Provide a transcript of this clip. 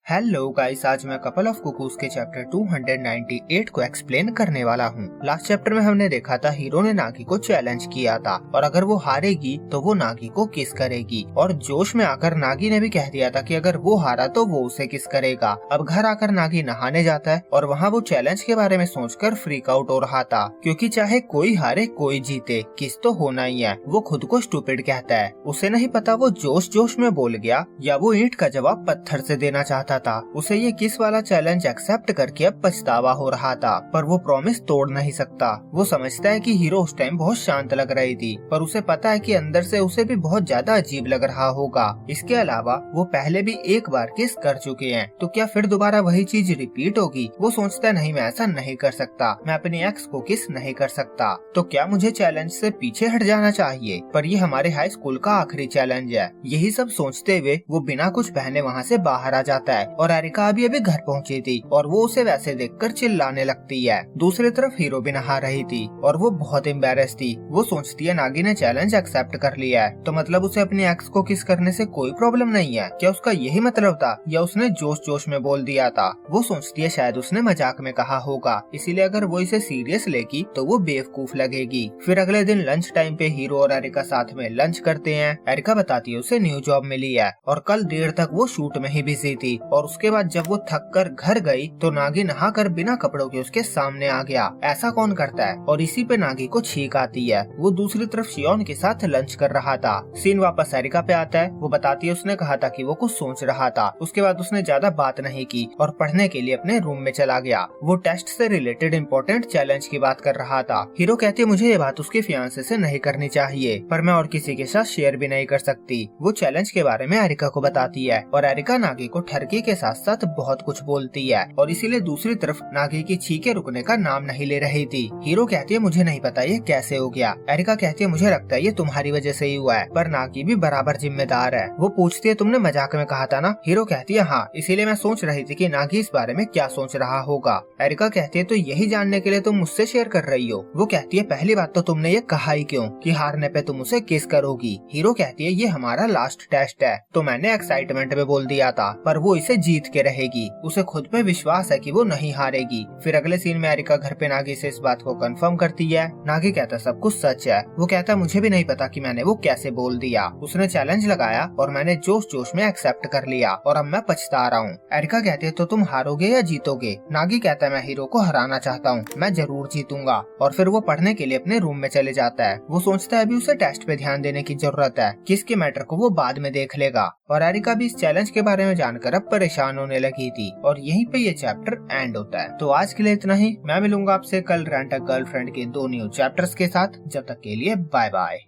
Hello guys, आज मैं couple of cuckoos के चैप्टर 298 को एक्सप्लेन करने वाला हूँ। लास्ट चैप्टर में हमने देखा था हीरो ने नागी को चैलेंज किया था और अगर वो हारेगी तो वो नागी को किस करेगी, और जोश में आकर नागी ने भी कह दिया था कि अगर वो हारा तो वो उसे किस करेगा। अब घर आकर नागी नहाने जाता है और वहाँ वो चैलेंज के बारे में सोचकर फ्रीक आउट हो रहा था, क्योंकि चाहे कोई हारे कोई जीते किस तो होना ही है। वो खुद को स्टूपिड कहता है, उसे नहीं पता वो जोश जोश में बोल गया या वो ईंट का जवाब पत्थर से देना चाहता था। उसे ये किस वाला चैलेंज एक्सेप्ट करके अब पछतावा हो रहा था, पर वो प्रॉमिस तोड़ नहीं सकता। वो समझता है कि हीरो उस टाइम बहुत शांत लग रही थी, पर उसे पता है कि अंदर से उसे भी बहुत ज्यादा अजीब लग रहा होगा। इसके अलावा वो पहले भी एक बार किस कर चुके हैं, तो क्या फिर दोबारा वही चीज रिपीट होगी। वो सोचता है नहीं, मैं ऐसा नहीं कर सकता, मैं अपनी एक्स को किस नहीं कर सकता, तो क्या मुझे चैलेंज से पीछे हट जाना चाहिए। पर ये हमारे हाई स्कूल का आखिरी चैलेंज है। यही सब सोचते हुए वो बिना कुछ पहने वहाँ से बाहर आ जाता है और एरिका अभी घर पहुंची थी और वो उसे वैसे देखकर चिल्लाने लगती है। दूसरी तरफ हीरो भी नहा रही थी और वो बहुत एम्बैरेस थी। वो सोचती है नागी ने चैलेंज एक्सेप्ट कर लिया है, तो मतलब उसे अपनी एक्स को किस करने से कोई प्रॉब्लम नहीं है। क्या उसका यही मतलब था या उसने जोश जोश में बोल दिया था। वो सोचती है शायद उसने मजाक में कहा होगा, इसीलिए अगर वो इसे सीरियस लेगी तो वो बेवकूफ लगेगी। फिर अगले दिन लंच टाइम पे हीरो और एरिका साथ में लंच करते हैं। एरिका बताती है उसे न्यू जॉब मिली है और कल देर तक वो शूट में ही बिजी थी, और उसके बाद जब वो थक कर घर गई तो नागी नहा कर बिना कपड़ों के उसके सामने आ गया। ऐसा कौन करता है, और इसी पे नागी को छींक आती है। वो दूसरी तरफ शियोन के साथ लंच कर रहा था। सीन वापस एरिका पे आता है। वो बताती है उसने कहा था कि वो कुछ सोच रहा था। उसके बाद उसने ज्यादा बात नहीं की और पढ़ने के लिए अपने रूम में चला गया। वो टेस्ट से रिलेटेड इम्पोर्टेंट चैलेंज की बात कर रहा था। हीरो कहती है मुझे ये बात उसके फियांसे से नहीं करनी चाहिए, पर मैं और किसी के साथ शेयर भी नहीं कर सकती। वो चैलेंज के बारे में एरिका को बताती है और एरिका नागी को ठरकी के साथ साथ बहुत कुछ बोलती है, और इसीलिए दूसरी तरफ नागी की छींकें रुकने का नाम नहीं ले रही थी। हीरो कहती है मुझे नहीं पता ये कैसे हो गया। एरिका कहती है मुझे लगता है ये तुम्हारी वजह से ही हुआ है, पर नागी भी बराबर जिम्मेदार है। वो पूछती है तुमने मजाक में कहा था ना। हीरो कहती है हाँ, इसीलिए मैं सोच रही थी कि नागी इस बारे में क्या सोच रहा होगा। एरिका कहती है तो यही जानने के लिए तुम मुझसे शेयर कर रही हो। वो कहती है पहली बात तो तुमने ये कहा ही क्यों कि हारने पे तुम उसे किस करोगी। हीरो कहती है ये हमारा लास्ट टेस्ट है, तो मैंने एक्साइटमेंट में बोल दिया था, पर वो इसे जीत के रहेगी। उसे खुद पे विश्वास है कि वो नहीं हारेगी। फिर अगले सीन में एरिका घर पे नागी से इस बात को कंफर्म करती है। नागी कहता सब कुछ सच है। वो कहता मुझे भी नहीं पता कि मैंने वो कैसे बोल दिया। उसने चैलेंज लगाया और मैंने जोश जोश में एक्सेप्ट कर लिया और अब मैं पछता रहा हूँ। एरिका कहती है तो तुम हारोगे या जीतोगे। नागी कहता है मैं हीरो को हराना चाहता हूँ, मैं जरूर जीतूंगा। और फिर वो पढ़ने के लिए अपने रूम में चले जाता है। वो सोचता है अभी उसे टेस्ट पे ध्यान देने की जरूरत है, किसके मैटर को वो बाद में देख लेगा। और एरिका भी इस चैलेंज के बारे में जानकर अब परेशान होने लगी थी, और यहीं पे ये चैप्टर एंड होता है। तो आज के लिए इतना ही। मैं मिलूंगा आपसे कल रेंट अ गर्लफ्रेंड के 2 न्यू चैप्टर्स के साथ। जब तक के लिए बाय बाय।